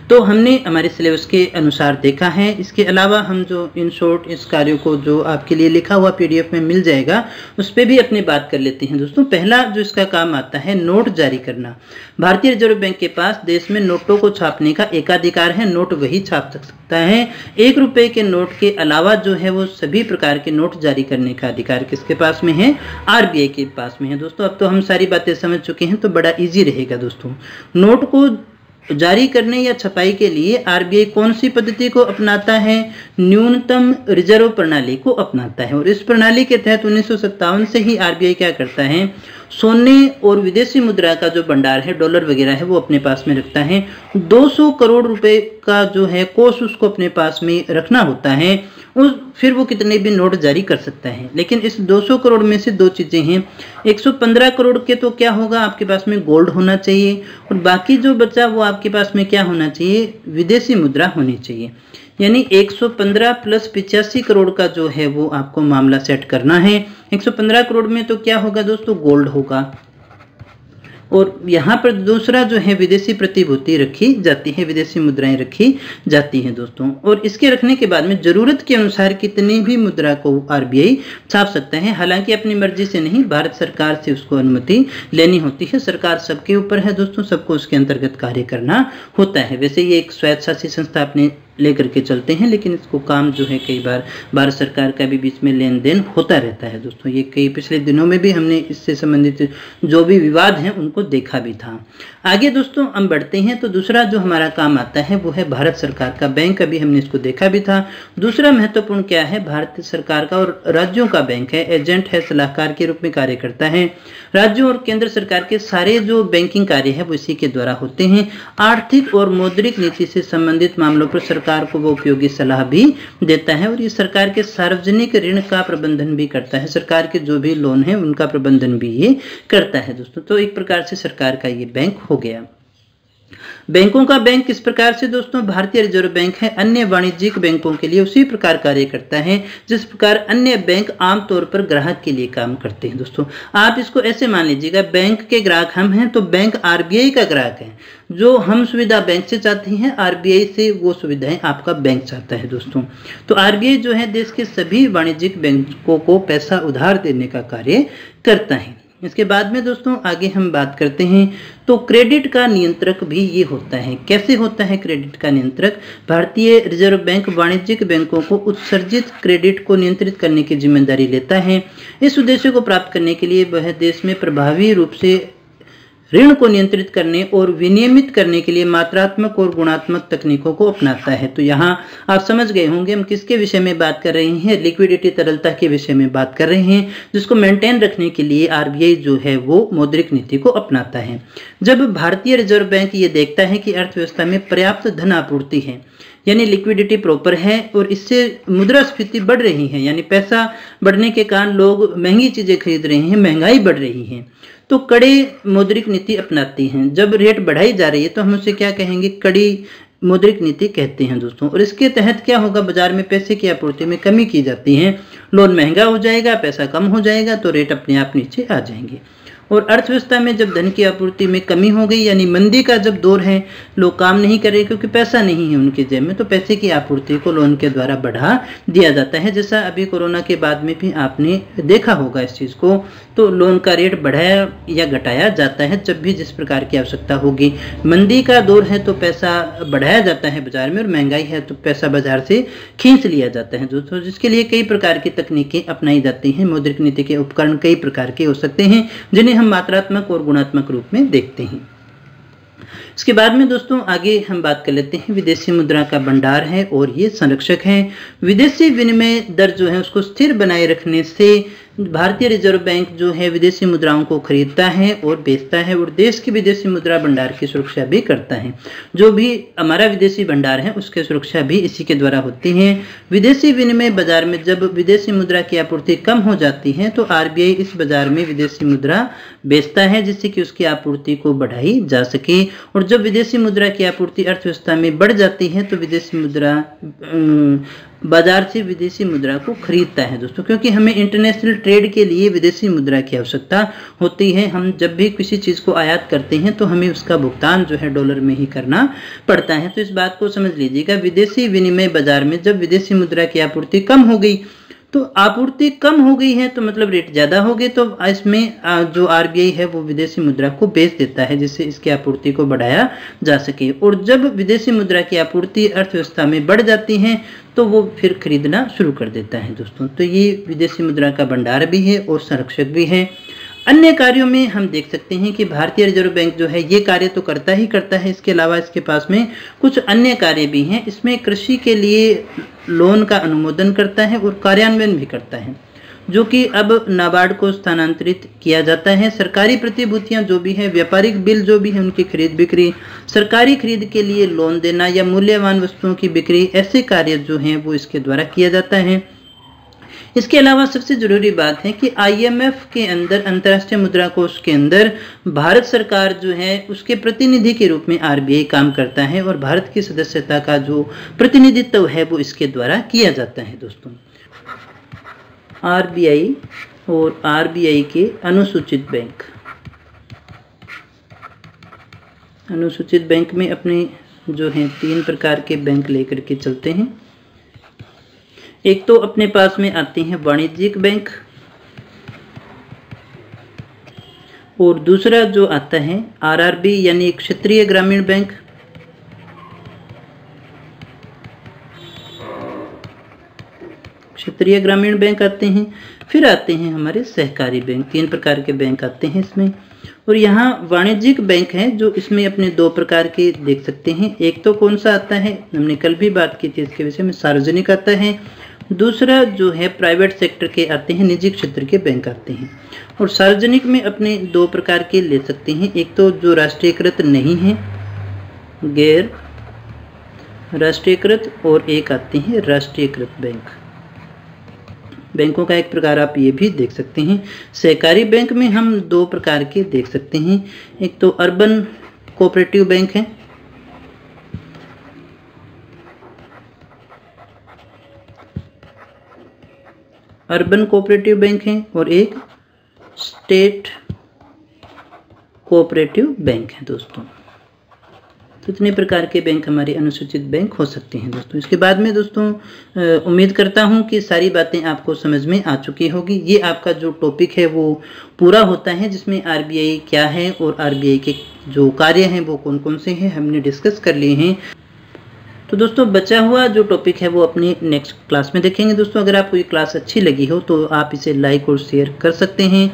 तो हमने हमारे सिलेबस के अनुसार देखा है। इसके अलावा हम जो इन शॉर्ट इस कार्यों को जो आपके लिए लिखा हुआ पीडीएफ में मिल जाएगा उस पर भी अपनी बात कर लेते हैं दोस्तों। पहला जो इसका काम आता है नोट जारी करना। भारतीय रिजर्व बैंक के पास देश में नोटों को छापने का एकाधिकार है, नोट वही छाप सकता है। 1 रुपए के नोट के अलावा जो है वो सभी प्रकार के नोट जारी करने का अधिकार किसके पास में है, आरबीआई के पास में है दोस्तों। अब तो हम सारी बातें समझ चुके हैं तो बड़ा ईजी रहेगा दोस्तों। नोट को जारी करने या छपाई के लिए आरबीआई कौन सी पद्धति को अपनाता है, न्यूनतम रिजर्व प्रणाली को अपनाता है। और इस प्रणाली के तहत 1957 से ही आरबीआई क्या करता है, सोने और विदेशी मुद्रा का जो भंडार है, डॉलर वगैरह है, वो अपने पास में रखता है। 200 करोड़ रुपए का जो है कोष उसको अपने पास में रखना होता है। फिर वो कितने भी नोट जारी कर सकता है। लेकिन इस 200 करोड़ में से 2 चीज़ें हैं। 115 करोड़ के तो क्या होगा, आपके पास में गोल्ड होना चाहिए, और बाकी जो बचा वो आपके पास में क्या होना चाहिए, विदेशी मुद्रा होनी चाहिए। यानी 115 प्लस 85 करोड़ का जो है वो आपको मामला सेट करना है। 115 करोड़ में तो क्या होगा दोस्तों, गोल्ड होगा। और यहाँ पर दूसरा जो है विदेशी प्रतिभूति रखी जाती है, विदेशी मुद्राएं रखी जाती हैं दोस्तों। और इसके रखने के बाद में जरूरत के अनुसार कितनी भी मुद्रा को आरबीआई छाप सकता है। हालांकि अपनी मर्जी से नहीं, भारत सरकार से उसको अनुमति लेनी होती है। सरकार सबके ऊपर है दोस्तों, सबको उसके अंतर्गत कार्य करना होता है। वैसे ये एक स्वायत्तशासी संस्था अपने लेकर के चलते हैं, लेकिन इसको काम जो है कई बार भारत सरकार का भी बीच में लेन देन होता रहता है दोस्तों। ये कई पिछले दिनों में भी हमने इससे संबंधित जो भी विवाद हैं उनको देखा भी था। आगे दोस्तों हम बढ़ते हैं। तो दूसरा जो हमारा काम आता है वो है भारत सरकार का बैंक। अभी हमने इसको देखा भी था। दूसरा महत्वपूर्ण क्या है, भारत सरकार का और राज्यों का बैंक है, एजेंट है, सलाहकार के रूप में कार्य करता है। राज्यों और केंद्र सरकार के सारे जो बैंकिंग कार्य है वो इसी के द्वारा होते हैं। आर्थिक और मौद्रिक नीति से संबंधित मामलों पर सरकार सरकार को वो उपयोगी सलाह भी देता है और ये सरकार के सार्वजनिक ऋण का प्रबंधन भी करता है। सरकार के जो भी लोन है उनका प्रबंधन भी ये करता है दोस्तों। तो एक प्रकार से सरकार का ये बैंक हो गया। बैंकों का बैंक किस प्रकार से दोस्तों, भारतीय रिजर्व बैंक है अन्य वाणिज्यिक बैंकों के लिए उसी प्रकार कार्य करता है जिस प्रकार अन्य बैंक आमतौर पर ग्राहक के लिए काम करते हैं। दोस्तों आप इसको ऐसे मान लीजिएगा, बैंक के ग्राहक हम हैं तो बैंक आरबीआई का ग्राहक है। जो हम सुविधा बैंक से चाहती हैं, आरबीआई से वो सुविधाएं आपका बैंक चाहता है दोस्तों। तो आरबीआई जो है देश के सभी वाणिज्यिक बैंकों को पैसा उधार देने का कार्य करता है। इसके बाद में दोस्तों आगे हम बात करते हैं तो क्रेडिट का नियंत्रक भी ये होता है। कैसे होता है क्रेडिट का नियंत्रक? भारतीय रिजर्व बैंक वाणिज्यिक बैंकों को उत्सर्जित क्रेडिट को नियंत्रित करने की जिम्मेदारी लेता है। इस उद्देश्य को प्राप्त करने के लिए वह देश में प्रभावी रूप से ऋण को नियंत्रित करने और विनियमित करने के लिए मात्रात्मक और गुणात्मक तकनीकों को अपनाता है। तो यहाँ आप समझ गए होंगे हम किसके विषय में बात कर रहे हैं, लिक्विडिटी तरलता के विषय में बात कर रहे हैं, जिसको मेंटेन रखने के लिए आरबीआई जो है वो मौद्रिक नीति को अपनाता है। जब भारतीय रिजर्व बैंक ये देखता है कि अर्थव्यवस्था में पर्याप्त धन आपूर्ति है यानी लिक्विडिटी प्रॉपर है और इससे मुद्रास्फीति बढ़ रही है यानी पैसा बढ़ने के कारण लोग महंगी चीजें खरीद रहे हैं, महंगाई बढ़ रही है, तो कड़ी मौद्रिक नीति अपनाती हैं। जब रेट बढ़ाई जा रही है तो हम उसे क्या कहेंगे, कड़ी मौद्रिक नीति कहते हैं दोस्तों। और इसके तहत क्या होगा, बाजार में पैसे की आपूर्ति में कमी की जाती है, लोन महंगा हो जाएगा, पैसा कम हो जाएगा तो रेट अपने आप नीचे आ जाएंगे। और अर्थव्यवस्था में जब धन की आपूर्ति में कमी हो गई यानी मंदी का जब दौर है, लोग काम नहीं कर रहे क्योंकि पैसा नहीं है उनके जेब में, तो पैसे की आपूर्ति को लोन के द्वारा बढ़ा दिया जाता है। जैसा अभी कोरोना के बाद में भी आपने देखा होगा इस चीज़ को, तो लोन का रेट बढ़ाया या घटाया जाता है जब भी जिस प्रकार की आवश्यकता होगी। मंदी का दौर है तो पैसा बढ़ाया जाता है बाजार में, और महंगाई है तो पैसा बाजार से खींच लिया जाता है दोस्तों, जिसके लिए कई प्रकार की तकनीकें अपनाई जाती हैं। मौद्रिक नीति के उपकरण कई प्रकार के हो सकते हैं जिन्हें हम मात्रात्मक और गुणात्मक रूप में देखते हैं। इसके बाद में दोस्तों आगे हम बात कर लेते हैं विदेशी मुद्रा का भंडार है और ये संरक्षक है। विदेशी विनिमय दर जो है उसको स्थिर बनाए रखने से भारतीय रिजर्व बैंक जो है विदेशी मुद्राओं को खरीदता है और बेचता है और देश की विदेशी मुद्रा भंडार की सुरक्षा भी करता है। जो भी हमारा विदेशी भंडार है उसकी सुरक्षा भी इसी के द्वारा होती है। विदेशी विनिमय बाजार में जब विदेशी मुद्रा की आपूर्ति कम हो जाती है तो आरबीआई इस बाजार में विदेशी मुद्रा बेचता है जिससे कि उसकी आपूर्ति को बढ़ाई जा सके। और जब विदेशी मुद्रा की आपूर्ति अर्थव्यवस्था में बढ़ जाती है तो विदेशी मुद्रा बाजार से विदेशी मुद्रा को खरीदता है दोस्तों, क्योंकि हमें इंटरनेशनल ट्रेड के लिए विदेशी मुद्रा की आवश्यकता होती है। हम जब भी किसी चीज़ को आयात करते हैं तो हमें उसका भुगतान जो है डॉलर में ही करना पड़ता है। तो इस बात को समझ लीजिएगा, विदेशी विनिमय बाजार में जब विदेशी मुद्रा की आपूर्ति कम हो गई, तो आपूर्ति कम हो गई है तो मतलब रेट ज़्यादा हो गए, तो इसमें जो आरबीआई है वो विदेशी मुद्रा को बेच देता है जिससे इसकी आपूर्ति को बढ़ाया जा सके। और जब विदेशी मुद्रा की आपूर्ति अर्थव्यवस्था में बढ़ जाती है तो वो फिर खरीदना शुरू कर देता है दोस्तों। तो ये विदेशी मुद्रा का भंडार भी है और संरक्षक भी है। अन्य कार्यों में हम देख सकते हैं कि भारतीय रिजर्व बैंक जो है ये कार्य तो करता ही करता है, इसके अलावा इसके पास में कुछ अन्य कार्य भी हैं। इसमें कृषि के लिए लोन का अनुमोदन करता है और कार्यान्वयन भी करता है, जो कि अब नाबार्ड को स्थानांतरित किया जाता है। सरकारी प्रतिभूतियां जो भी है, व्यापारिक बिल जो भी है, उनकी खरीद बिक्री, सरकारी खरीद के लिए लोन देना या मूल्यवान वस्तुओं की बिक्री, ऐसे कार्य जो हैं वो इसके द्वारा किया जाता है। इसके अलावा सबसे जरूरी बात है कि आईएमएफ के अंदर, अंतर्राष्ट्रीय मुद्रा कोष के अंदर भारत सरकार जो है उसके प्रतिनिधि के रूप में आरबीआई काम करता है और भारत की सदस्यता का जो प्रतिनिधित्व है वो इसके द्वारा किया जाता है दोस्तों। आरबीआई और आरबीआई के अनुसूचित बैंक। अनुसूचित बैंक में अपने जो हैं 3 प्रकार के बैंक लेकर के चलते हैं। एक तो अपने पास में आते हैं वाणिज्यिक बैंक, और दूसरा जो आता है आरआरबी यानी क्षेत्रीय ग्रामीण बैंक, क्षेत्रीय ग्रामीण बैंक आते हैं। फिर आते हैं हमारे सहकारी बैंक। 3 प्रकार के बैंक आते हैं इसमें। और यहाँ वाणिज्यिक बैंक है जो इसमें अपने 2 प्रकार के देख सकते हैं। एक तो कौन सा आता है, हमने कल भी बात की थी इसके विषय में, सार्वजनिक आता है। दूसरा जो है प्राइवेट सेक्टर के आते हैं, निजी क्षेत्र के बैंक आते हैं। और सार्वजनिक में अपने 2 प्रकार के ले सकते हैं। एक तो जो राष्ट्रीयकृत नहीं है, गैर राष्ट्रीयकृत और एक आते हैं राष्ट्रीयकृत बैंक। बैंकों का एक प्रकार आप ये भी देख सकते हैं। सहकारी बैंक में हम दो प्रकार के देख सकते हैं, एक तो अर्बन कोऑपरेटिव बैंक है, अर्बन कोऑपरेटिव बैंक है, और एक स्टेट कोऑपरेटिव बैंक है दोस्तों। तो इतने प्रकार के बैंक हमारे अनुसूचित बैंक हो सकते हैं दोस्तों। इसके बाद में दोस्तों उम्मीद करता हूं कि सारी बातें आपको समझ में आ चुकी होगी। ये आपका जो टॉपिक है वो पूरा होता है, जिसमें आरबीआई क्या है और आरबीआई के जो कार्य हैं वो कौन कौन से हैं हमने डिस्कस कर लिए हैं। तो दोस्तों बचा हुआ जो टॉपिक है वो अपनी नेक्स्ट क्लास में देखेंगे दोस्तों। अगर आपको ये क्लास अच्छी लगी हो तो आप इसे लाइक और शेयर कर सकते हैं,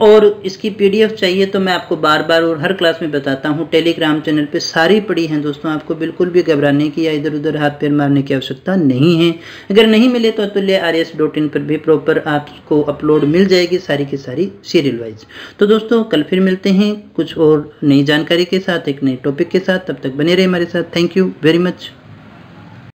और इसकी पीडीएफ चाहिए तो मैं आपको बार बार और हर क्लास में बताता हूँ, टेलीग्राम चैनल पे सारी पड़ी हैं दोस्तों। आपको बिल्कुल भी घबराने की या इधर उधर हाथ पैर मारने की आवश्यकता नहीं है। अगर नहीं मिले तो atulyaryas.in पर भी प्रॉपर आपको अपलोड मिल जाएगी, सारी की सारी सीरियल वाइज। तो दोस्तों कल फिर मिलते हैं कुछ और नई जानकारी के साथ, एक नए टॉपिक के साथ। तब तक बने रहे हमारे साथ। Thank you very much.